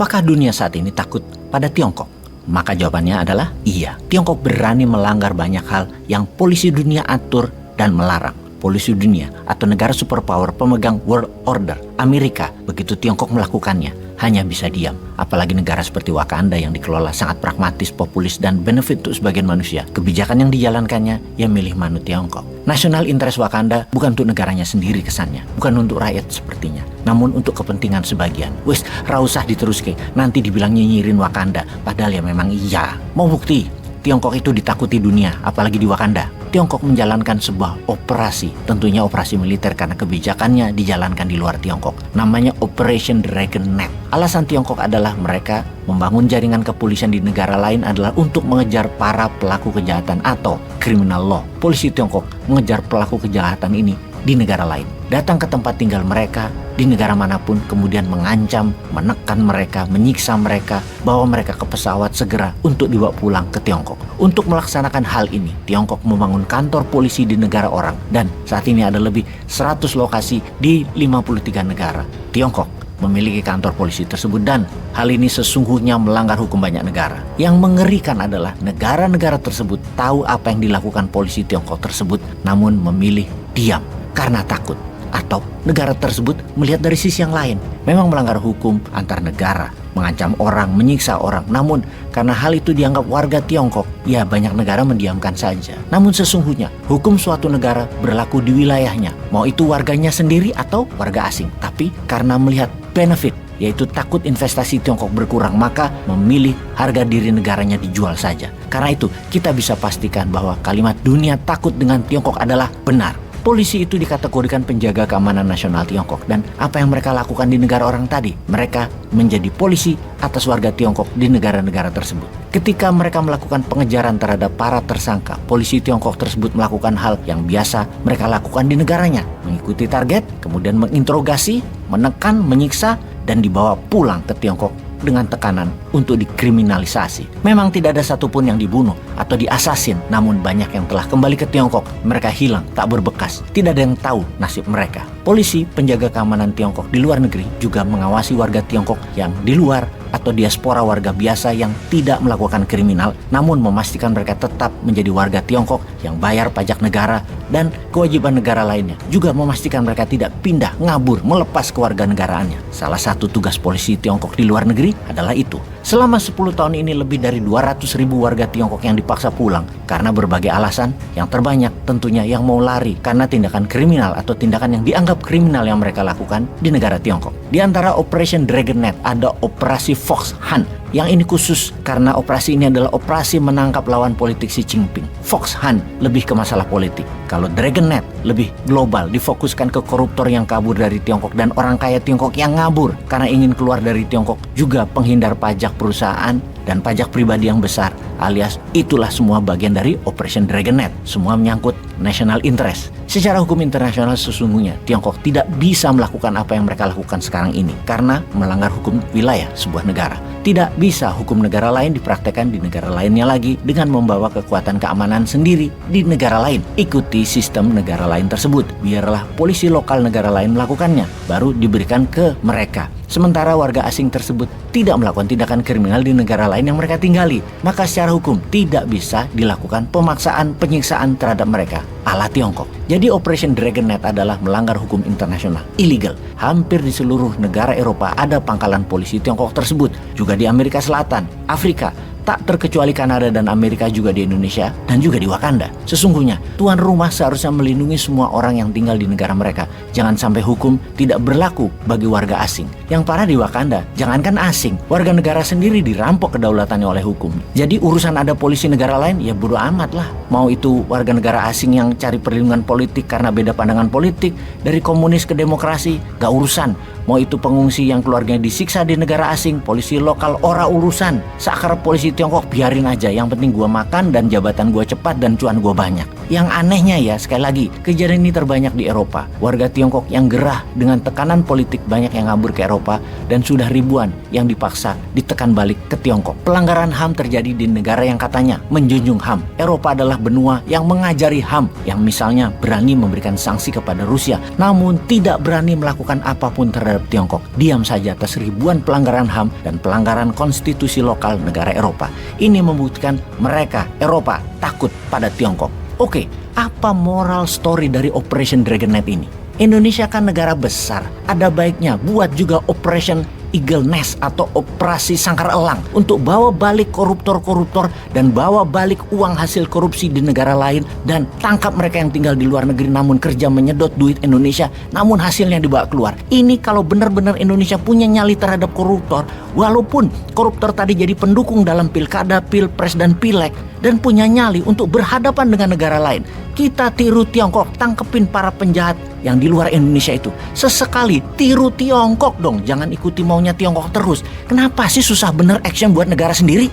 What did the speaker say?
Apakah dunia saat ini takut pada Tiongkok? Maka jawabannya adalah iya. Tiongkok berani melanggar banyak hal yang polisi dunia atur dan melarang. Polisi dunia atau negara superpower pemegang world order, Amerika, begitu Tiongkok melakukannya, hanya bisa diam. Apalagi negara seperti Wakanda yang dikelola sangat pragmatis, populis, dan benefit untuk sebagian manusia. Kebijakan yang dijalankannya, yang milih manut Tiongkok. National interest Wakanda bukan untuk negaranya sendiri kesannya, bukan untuk rakyat sepertinya, namun untuk kepentingan sebagian. Wes, rausah diteruske, nanti dibilang nyinyirin Wakanda, padahal ya memang iya. Mau bukti? Tiongkok itu ditakuti dunia, apalagi di Wakanda. Tiongkok menjalankan sebuah operasi, tentunya operasi militer karena kebijakannya dijalankan di luar Tiongkok. Namanya Operation Dragon Net. Alasan Tiongkok adalah mereka membangun jaringan kepolisian di negara lain adalah untuk mengejar para pelaku kejahatan atau criminal law. Polisi Tiongkok mengejar pelaku kejahatan ini di negara lain. Datang ke tempat tinggal mereka di negara manapun, kemudian mengancam, menekan mereka, menyiksa mereka, bawa mereka ke pesawat segera untuk dibawa pulang ke Tiongkok. Untuk melaksanakan hal ini, Tiongkok membangun kantor polisi di negara orang, dan saat ini ada lebih 100 lokasi di 53 negara. Tiongkok memiliki kantor polisi tersebut, dan hal ini sesungguhnya melanggar hukum banyak negara. Yang mengerikan adalah negara-negara tersebut tahu apa yang dilakukan polisi Tiongkok tersebut, namun memilih diam karena takut. Atau negara tersebut melihat dari sisi yang lain, memang melanggar hukum antar negara, mengancam orang, menyiksa orang. Namun karena hal itu dianggap warga Tiongkok, ya banyak negara mendiamkan saja. Namun sesungguhnya hukum suatu negara berlaku di wilayahnya, mau itu warganya sendiri atau warga asing. Tapi karena melihat benefit, yaitu takut investasi Tiongkok berkurang, maka memilih harga diri negaranya dijual saja. Karena itu kita bisa pastikan bahwa kalimat dunia takut dengan Tiongkok adalah benar. Polisi itu dikategorikan penjaga keamanan nasional Tiongkok, dan apa yang mereka lakukan di negara orang tadi, mereka menjadi polisi atas warga Tiongkok di negara-negara tersebut. Ketika mereka melakukan pengejaran terhadap para tersangka, polisi Tiongkok tersebut melakukan hal yang biasa mereka lakukan di negaranya, mengikuti target, kemudian menginterogasi, menekan, menyiksa, dan dibawa pulang ke Tiongkok dengan tekanan untuk dikriminalisasi. Memang tidak ada satupun yang dibunuh atau diasasin, namun banyak yang telah kembali ke Tiongkok. Mereka hilang, tak berbekas. Tidak ada yang tahu nasib mereka. Polisi penjaga keamanan Tiongkok di luar negeri juga mengawasi warga Tiongkok yang di luar atau diaspora warga biasa yang tidak melakukan kriminal, namun memastikan mereka tetap menjadi warga Tiongkok yang bayar pajak negara dan kewajiban negara lainnya. Juga memastikan mereka tidak pindah, ngabur, melepas kewarganegaraannya. Salah satu tugas polisi Tiongkok di luar negeri adalah itu. Selama 10 tahun ini lebih dari 200.000 warga Tiongkok yang dipaksa pulang karena berbagai alasan, yang terbanyak tentunya yang mau lari karena tindakan kriminal atau tindakan yang dianggap kriminal yang mereka lakukan di negara Tiongkok. Di antara Operation Dragon Net ada Operasi Fox Hunt. Yang ini khusus karena operasi ini adalah operasi menangkap lawan politik Xi Jinping. Fox Hunt lebih ke masalah politik. Kalau Dragon Net lebih global, difokuskan ke koruptor yang kabur dari Tiongkok dan orang kaya Tiongkok yang ngabur karena ingin keluar dari Tiongkok, juga penghindar pajak perusahaan dan pajak pribadi yang besar, alias itulah semua bagian dari Operation Dragon Net. Semua menyangkut national interest. Secara hukum internasional sesungguhnya Tiongkok tidak bisa melakukan apa yang mereka lakukan sekarang ini karena melanggar hukum wilayah sebuah negara. Tidak bisa hukum negara lain dipraktekkan di negara lainnya lagi dengan membawa kekuatan keamanan sendiri di negara lain. Ikuti sistem negara lain tersebut. Biarlah polisi lokal negara lain melakukannya, baru diberikan ke mereka. Sementara warga asing tersebut tidak melakukan tindakan kriminal di negara lain yang mereka tinggali, maka secara hukum tidak bisa dilakukan pemaksaan, penyiksaan terhadap mereka ala Tiongkok. Jadi Operation Dragon Net adalah melanggar hukum internasional, illegal. Hampir di seluruh negara Eropa ada pangkalan polisi Tiongkok tersebut, juga di Amerika Selatan, Afrika, tak terkecuali Kanada dan Amerika, juga di Indonesia dan juga di Wakanda. Sesungguhnya tuan rumah seharusnya melindungi semua orang yang tinggal di negara mereka. Jangan sampai hukum tidak berlaku bagi warga asing. Yang parah di Wakanda, jangankan asing, warga negara sendiri dirampok kedaulatannya oleh hukum. Jadi urusan ada polisi negara lain, ya bodo amat lah. Mau itu warga negara asing yang cari perlindungan politik karena beda pandangan politik, dari komunis ke demokrasi, gak urusan. Mau itu pengungsi yang keluarganya disiksa di negara asing, polisi lokal ora urusan. Seakar polisi Tiongkok biarin aja, yang penting gua makan dan jabatan gua cepat dan cuan gua banyak. Yang anehnya ya, sekali lagi, kejadian ini terbanyak di Eropa. Warga Tiongkok yang gerah dengan tekanan politik banyak yang ngabur ke Eropa dan sudah ribuan yang dipaksa ditekan balik ke Tiongkok. Pelanggaran HAM terjadi di negara yang katanya menjunjung HAM. Eropa adalah benua yang mengajari HAM, yang misalnya berani memberikan sanksi kepada Rusia, namun tidak berani melakukan apapun terhadap Tiongkok. Diam saja atas ribuan pelanggaran HAM dan pelanggaran konstitusi lokal negara Eropa. Ini membuktikan mereka, Eropa, takut pada Tiongkok. Oke, apa moral story dari Operation Dragon Knight ini? Indonesia kan negara besar, ada baiknya buat juga Operation Eagle Nest atau operasi sangkar elang untuk bawa balik koruptor-koruptor dan bawa balik uang hasil korupsi di negara lain dan tangkap mereka yang tinggal di luar negeri namun kerja menyedot duit Indonesia namun hasilnya dibawa keluar. Ini kalau benar-benar Indonesia punya nyali terhadap koruptor, walaupun koruptor tadi jadi pendukung dalam pilkada, pilpres dan pileg dan punya nyali untuk berhadapan dengan negara lain, kita tiru Tiongkok, tangkepin para penjahat yang di luar Indonesia itu. Sesekali tiru Tiongkok dong, jangan ikuti maunya Tiongkok terus. Kenapa sih susah bener action buat negara sendiri?